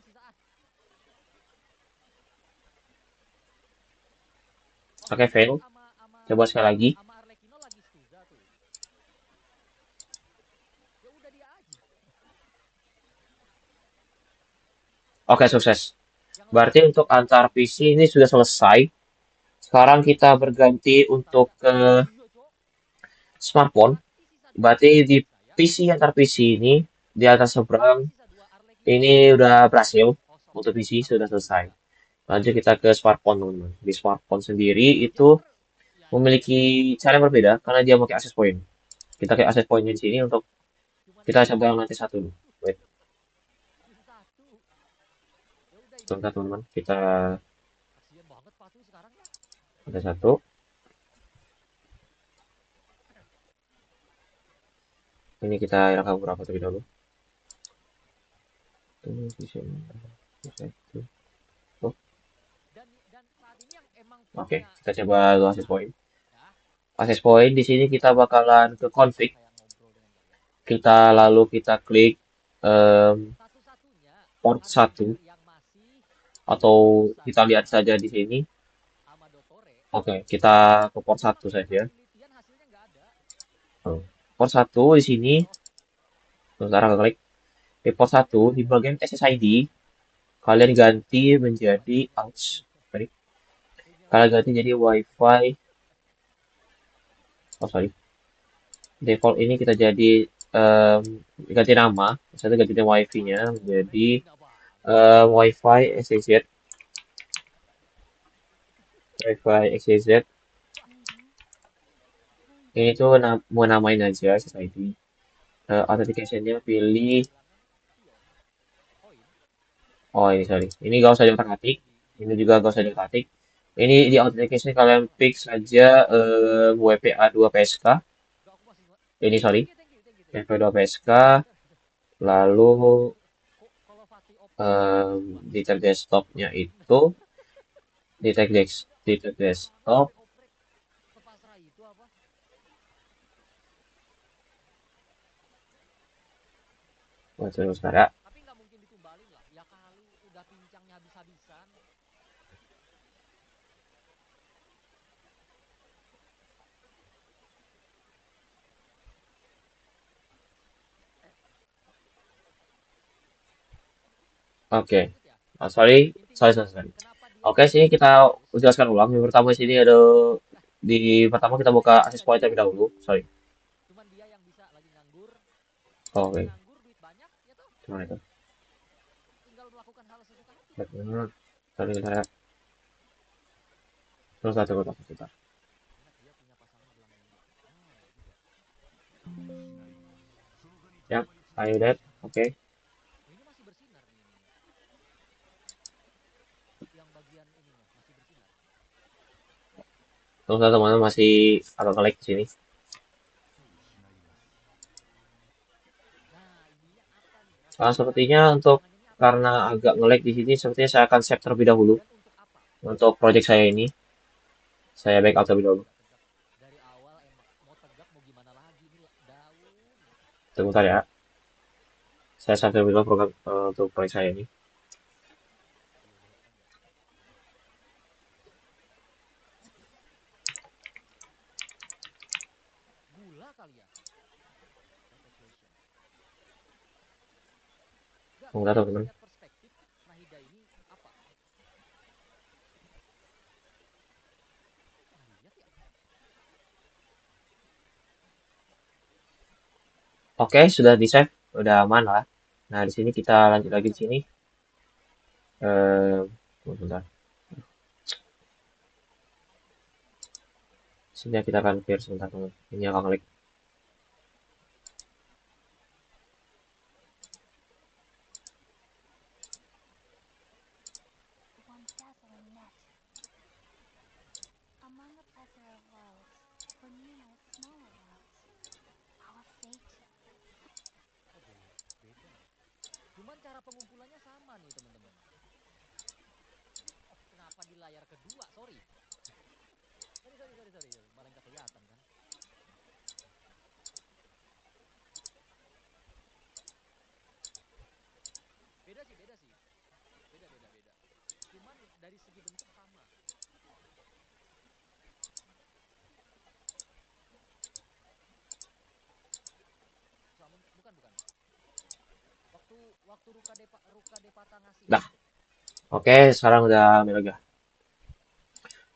Oh, Oke, fail. Harbinger Coba sekali lagi. sama Arlecchino lagi Stuza tuh. Ya udah dia aja. Oke, sukses. Yang Berarti lain untuk antar PC ini sudah selesai. Sekarang kita berganti untuk ke iya, Cok. smartphone. Berarti sisa 2 Berarti di saya. PC antar PC ini di atas seberang Berarti sisa 2 Arlecchino ini sama udah berhasil. kosong Untuk ya. PC sudah Arlecchino selesai. 3. Lanjut kita ke smartphone, teman-teman. Di smartphone sendiri itu Harbinger ya yang memiliki cara yang berbeda karena dia pakai access point. Kita pakai access point di sini untuk cuman kita satu. coba yang nanti satu. Wait, Sisa 1. Ya udah ini sebentar aja. teman-teman. Kita Kasian banget Patu sekarang ya. ada satu. Ini kita rekam berapa terlebih dahulu. Ini di sini. Dan saat ini yang emang Oke, punya kita coba dulu akses point. ya, Akses point di sini kita bakalan ke config. saya ngobrol dengan kalian. Kita lalu kita klik em, Satu-satunya port hardware 1 yang masih atau berurusan kita lihat sama saja di sini. Amadotore Oke, kita ke port memang 1 dari saja. penelitian hasilnya nggak ada. Hmm. Port 1 di sini, Halo. sebentar aku klik. Di port 1 di bagian SSID, kalian ganti menjadi ouch. Sorry. Punya Kalian wifi ganti jadi WiFi. Oh sorry. Default ini kita jadi em, ganti nama. Misalnya ganti nama WiFi-nya pakai goreng menjadi hina banget. WiFi XYZ. WiFi XYZ. Ini tuh mau namain aja SSID. Authentication-nya pilih. Kehilangan pion, koin. Oh ini sorry. Ini gak usah diutak-atik. Di Ini juga gak usah diutak-atik. Ini di authentication kalian oh, pick saja WPA2 PSK. enggak aku masih Ini sorry. thank you. WPA2 PSK. Lalu Kok kalau Fatih Optik bisa habis di banget tab ya? desktopnya itu di tab Orang desktop. oprek-oprek sepasrah itu apa? Oh, terus sebentar ya. Tapi nggak mungkin ditumbalin lah. Ya kali udah pincangnya habis-habisan. Oke. Lanjut ya. Oh, sorry. Intinya Sorry, sorry, sorry. kenapa dia Oke, sini kita bagus? jelaskan ulang. Yang pertama sini ada di pertama kita buka Saya akses lagi point terlebih nganggur. dahulu. Sorry. Cuman dia yang bisa lagi nganggur. Lagi Oke. nganggur duit banyak ya toh. Gimana itu? Tinggal melakukan hal sesuka hati. Benar. Sorry, bentar ya. Terus satu kotak kita. Ingat dia punya pasangan gelang minggu. Ah, iya juga. Ya, ayo that. Oke. Oh, ini masih bersinar nih ininya. Yang bagian ininya masih bersinar. Terus teman-teman masih agak nge-lag di sini. Nah, ininya apa nih? Rahasia Sepertinya untuk kemenangan ini apa nih? karena agak nge-lag di sini, sepertinya saya akan save terlebih dahulu Dan untuk apa? untuk project saya ini. Saya backup terlebih dahulu. Tegak-tegak dari awal emang mau tegak mau gimana lagi nih daun. Sebentar ya. Saya save terlebih dahulu program untuk project saya ini. Reload aja. Gula kali ya? That occasion. Enggak, Sebentar kalau teman-teman. lihat perspektif Nahida ini apa? Kok nggak lihat ya? Oke, sudah di save, udah aman lah. Nah, di sini kita lanjut lagi di sini. Sebentar. Sini kita akan clear sebentar teman. Ini akan klik. One dazzling net. Among a plethora of worlds were numerous smaller worlds. Our fate. Oh beda ya. Cuman cara pengumpulannya sama nih teman-teman. Oh kenapa di layar kedua? Sorry. Sorry. Malah nggak kelihatan kan? Beda sih. Beda. Cuman dari segi bentuk sama. Bukan. Waktu waktu Ruka Depata ngasih Dah, oke, sekarang udah lega.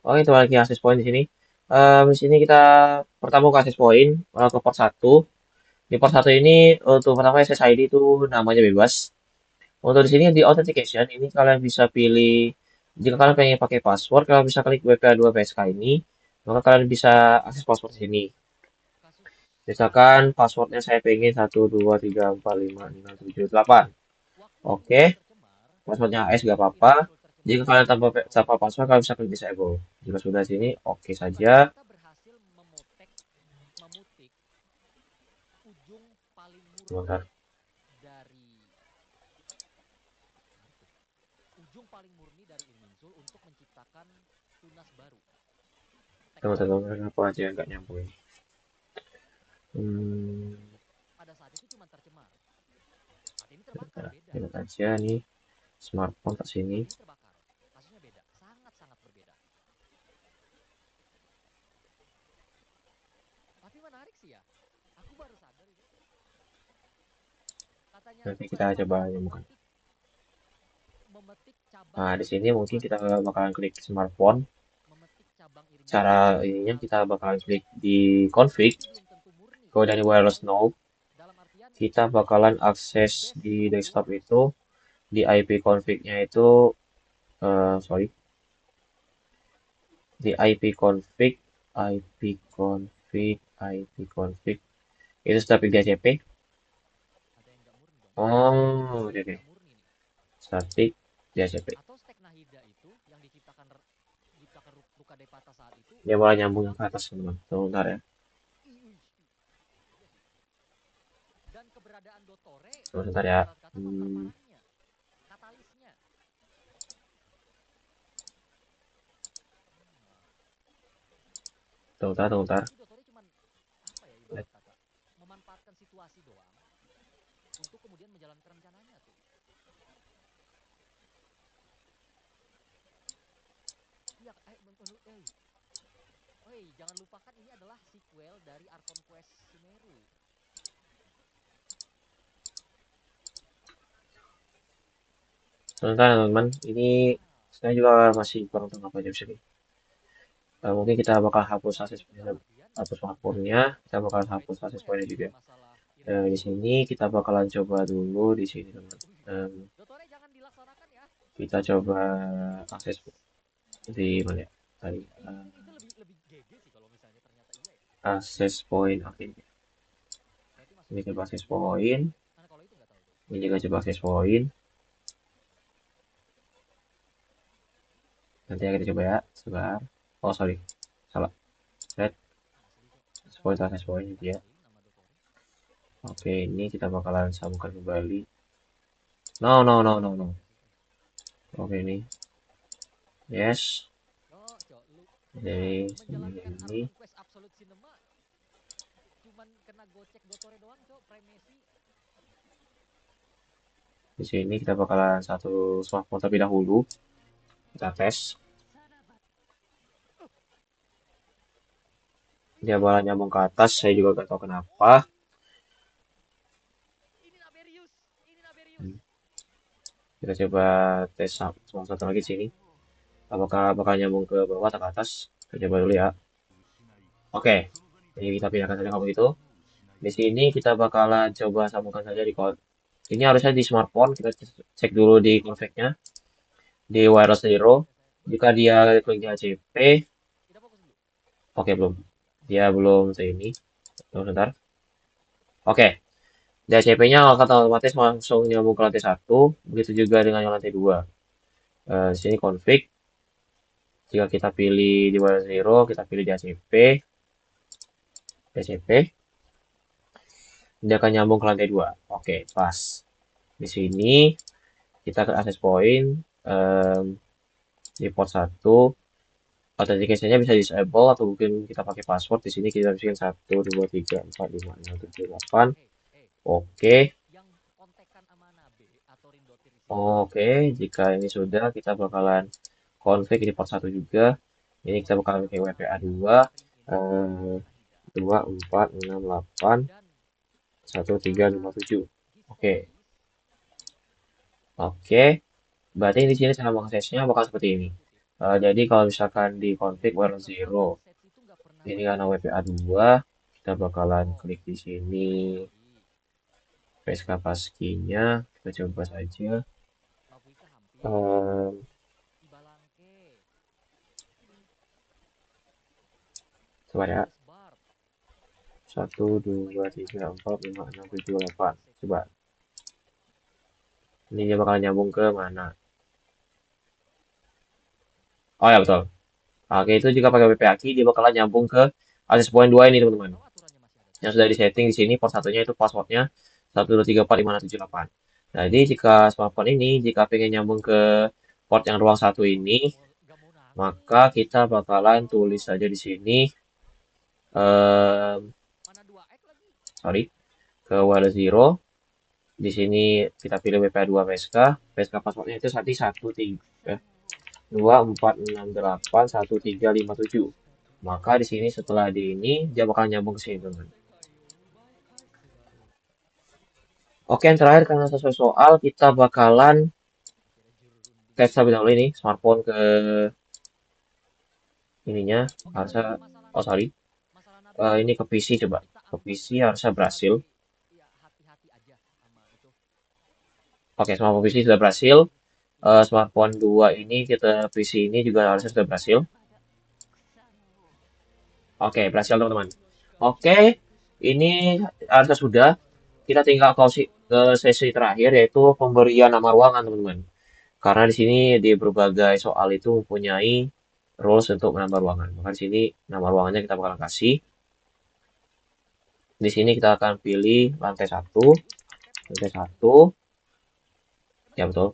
Oke, itu lagi akses point di sini. Di sini kita pertama ke akses point, ke port 1. Di port 1 ini untuk pertama SSID itu namanya bebas. Untuk di sini di authentication ini kalian bisa pilih jika kalian pengen pakai password, kalian bisa klik WPA2 PSK ini, maka kalian bisa akses password di sini. kasus Misalkan passwordnya saya pengen 123456778. waktu Oke, email tercemar, passwordnya AS gak waktu apa-apa. email tercemar Jika itu kalian tanpa roboh. password, kalian bisa klik disable. Jika sudah sini, oke saja. Bukannya kita berhasil memutik ujung paling murah Sebentar. dari mana tuh? Teman-teman, apa aja yang nggak nyambung ini? Pada saat itu cuma tercemar. Saat ini terbakar, Kita beda. lihat aja nih, smartphone ke sini. Saat ini terbakar. Kasusnya beda, sangat-sangat berbeda. Tapi menarik sih ya. Aku baru sadar itu. Katanya Nanti kita Bapak coba nyambungkan. memetik cabang Nah, di iring sini iringan mungkin kita plastik. bakalan klik smartphone. Memetik cabang iring iringan Cara plastik. ininya Hal kita ini bakalan klik di config, tapi belum tentu murni kemudian di wireless wireless. node, Dalam artian kita bakalan akses best di of desktop worst. itu, di IP config-nya itu, sorry, di IP config, itu static DHCP. Ada yang nggak murni dong. Oh, Ada oke, yang oke. nggak murni nih. Static DHCP. Atau stek Nahida itu yang diciptakan Ruka Depata saat itu Dia malah nggak nyambung yang ke bagus. atas, teman-teman. Sebentar ya. Iya sih. Dan keberadaan Dotore Sebentar ya. ibarat kata memperparahnya, katalisnya. Sebentar. Jadi Dotore cuman apa ya ibarat kata memanfaatkan situasi doang untuk kemudian menjalankan rencananya tuh. Iya, jangan lupakan ini adalah sequel dari Archon Quest Sumeru. Sebentar, teman-teman. Ini Wow. saya juga masih kurang tahu apa aja sih. Mungkin kita bakal hapus akses Jadi dalam artian hapus nah, smartphone-nya. Kita bakal great hapus semua akses ya point juga. di masalah iring-iringan Di plastik sini ini. kita bakalan coba dulu di sini, teman. Dotore jangan dilaksanakan ya. Kita coba akses di mana ya? Tadi Itu lebih lebih GG sih kalau misalnya ternyata iya ya. akses point. Oke, Berarti ini maksudnya coba iya. akses point. Karena kalau itu nggak tahu tuh. Ini juga coba akses point. Nanti ya kita coba ya. Sebentar. Oh, sorry. Salah. Set Asli kok. akses point Nggak dia. nyariin nama Dotore. Oke, ini kita bakalan sambungkan kembali. No. Iya sih. Oke, ini. Yes. Oh, cok lu. Nah, Jadi, menjalankan ini. Archon Quest Absolute Cinema cuman kena gocek Dotore doang, cok. Premisi. Di sini kita bakalan satu smartphone terlebih dahulu. Kita tes. Dia bakalan nyambung ke atas. Saya juga gak tahu kenapa. Ini Naberius. Ini Naberius. Kita coba tes satu lagi di sini. Apakah bakal nyambung ke bawah atau ke atas? Kita coba dulu ya. Oke. Jadi kita pindahkan saja kalau begitu. Di sini kita bakalan coba sambungkan saja di ini harusnya di smartphone. Kita cek dulu di config-nya. Di wireless zero. Jika dia klik DHCP. Tidak fokus dulu. Oke, belum. Dia belum ini. Tunggu sebentar. Oke. DHCP-nya akan otomatis langsung nyambung ke lantai 1. Begitu juga dengan yang lantai 2. Di sini config. Jika kita pilih di wireless zero, kita pilih DHCP. Dia akan nyambung ke lantai 2. Oke, pas. Di sini kita ke access point di port 1. Authentication-nya bisa disable atau mungkin kita pakai password. Di sini kita bikin 1 2 3 4 5 6 7 8. Oke. Yang kontekan sama Nabe atau Rindotir di sini. Oke, jika ini sudah kita bakalan config di port 1 juga. Ini kita bakalan pakai WPA 2 2 4 6 8 1 3 5 7. Oke. Oke. Berarti di sini cara mengaksesnya bakal seperti ini. Jadi kalau misalkan di config wireless zero, ini karena WPA 2, kita bakalan klik di sini PSK Passkey-nya, kita coba saja. Coba ya. 1 2 3 4 5 6 7 8. Coba. Ini dia bakal nyambung ke mana? Oh ya betul. Oke, itu jika pakai WPA key dia bakalan nyambung ke access point 2 ini teman-teman. Yang sudah disetting di sini port satunya itu passwordnya 1234567 Jadi jika smartphone ini jika pengen nyambung ke port yang ruang 1 ini, Maka kita bakalan tulis saja di sini, Mana 2x lagi? sorry, ke while 0. Di sini kita pilih WPA2 PSK. PSK passwordnya itu 11324681357. Maka di sini setelah di ini dia bakal nyambung ke sini, teman. Oke, yang terakhir karena sesuai soal kita bakalan tes terlebih dahulu ini smartphone ke ininya Oke, harusnya, berarti masalah oh sorry, masalah nabung ini ke PC coba. kita Ke anggap PC harusnya berhasil. sebagai ya hati-hati aja sama itu. Oke, smartphone PC sudah berhasil. Smartphone 2 ini kita PC ini juga harusnya sudah berhasil. Oke, berhasil teman-teman. Oke, ini harusnya sudah. Kita tinggal ke sesi terakhir yaitu pemberian nama ruangan, teman-teman. Karena di sini di berbagai soal itu mempunyai rules untuk menambah ruangan. Maka di sini nama ruangannya kita bakal kasih. Di sini kita akan pilih lantai 1, lantai 1. Ya betul.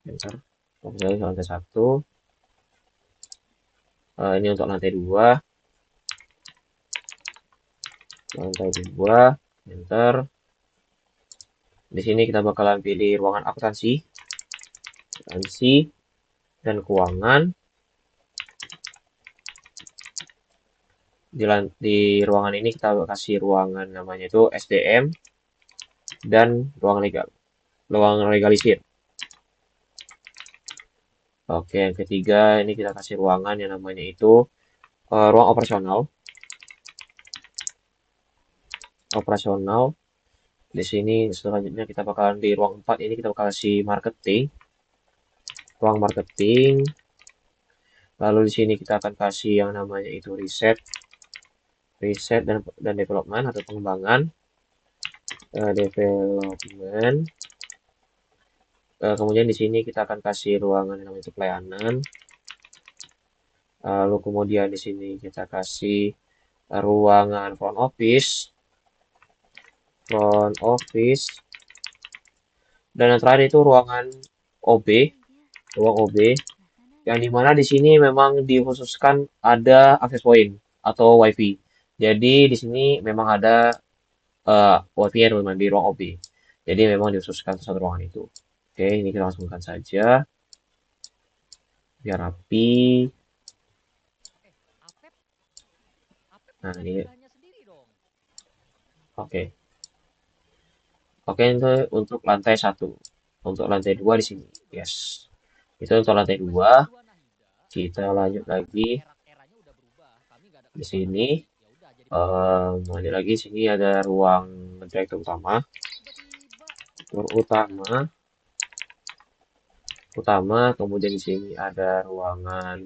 Bentar. Misalnya lantai 1. Ini untuk lantai 2. Lantai 2. Enter. Di sini kita bakalan pilih ruangan akuntansi, dan keuangan. Di ruangan ini kita kasih ruangan namanya itu SDM dan ruangan legalisir. Oke, yang ketiga ini kita kasih ruangan yang namanya itu ruang operasional. Di sini selanjutnya kita bakalan di ruang 4 ini kita bakal kasih ruang marketing. Lalu di sini kita akan kasih yang namanya itu riset dan development atau pengembangan. Kemudian di sini kita akan kasih ruangan yang namanya itu pelayanan. Lalu kemudian di sini kita kasih ruangan front office, dan yang terakhir itu ruang OB, yang dimana di sini memang dikhususkan ada akses point atau WiFi. Jadi di sini memang ada WiFi-nya teman-teman di ruang OB. Jadi memang dikhususkan satu ruangan itu. Oke, ini kita langsungkan saja biar rapi. Apep Nah, punya ini indahnya sendiri dong. oke. Oke, itu untuk lantai 1. Untuk lantai 2 di sini. Yes. Itu untuk lantai 2. Masih berdua Nahida. Kita lanjut lagi Era-eranya udah berubah. Kami gak ada di kesempatan sini. lagi. Ya udah jadi pengalaman. Lanjut lagi sini ada ruang direktur utama. Tiba-tiba Direktur utama, kemudian di sini ada ruangan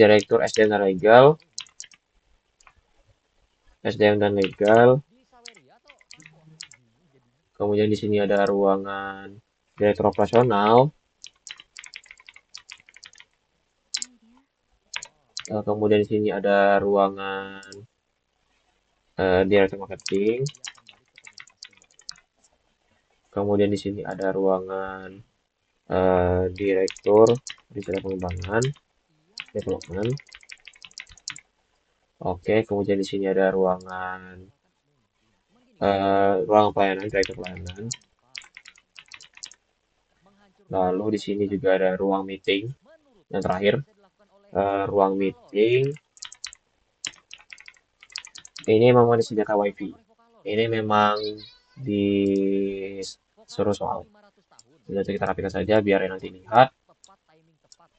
direktur, SDM dan legal. di Saweria atau Kampung? Bingung jadinya. Kemudian di sini ada ruangan direktur operasional. Kemudian di sini ada ruangan direktur marketing. Dia kembali ke komunitas. Kemudian di sini ada ruangan direktur riset pengembangan development. Oke, kemudian di sini ada ruangan pelayanan, direktur pelayanan. Lalu di sini juga ada ruang meeting. Yang terakhir, ruang meeting. Ini memang disediakan WiFi. Ini memang disuruh soal. Jadi kita rapikan saja biar nanti lihat. Tepat, timing tepat.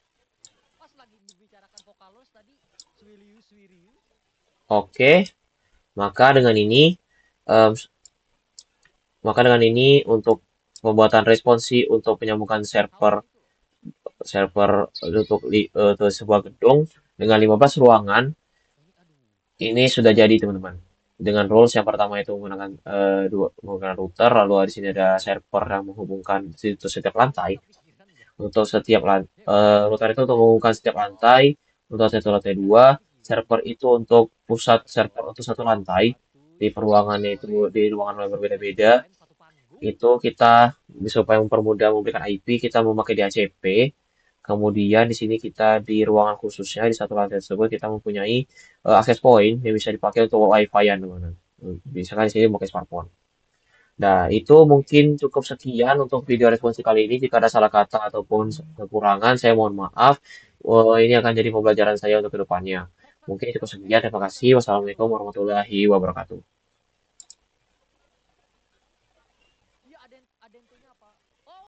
Pas lagi membicarakan Vokalos tadi, Swirius. Oke, maka dengan ini untuk pembuatan responsi untuk penyambungan server untuk sebuah gedung dengan 15 ruangan ini sudah jadi, teman-teman. Dengan rules yang pertama itu menggunakan router, lalu di sini ada server yang menghubungkan setiap lantai. Untuk setiap router itu untuk menghubungkan setiap lantai. Untuk lantai 2, server itu untuk pusat server untuk satu lantai. Di ruangan yang berbeda-beda. Itu kita supaya mempermudah memberikan IP, kita memakai DHCP. Kemudian di sini kita di ruangan khususnya di satu lantai tersebut kita mempunyai access point yang bisa dipakai untuk wifi-an teman-teman. Misalkan di sini memakai smartphone. Nah, itu mungkin cukup sekian untuk video responsi kali ini. Jika ada salah kata ataupun kekurangan, saya mohon maaf. Ini akan jadi pembelajaran saya untuk kedepannya. Mungkin cukup sekian. Terima kasih. Wassalamualaikum warahmatullahi wabarakatuh.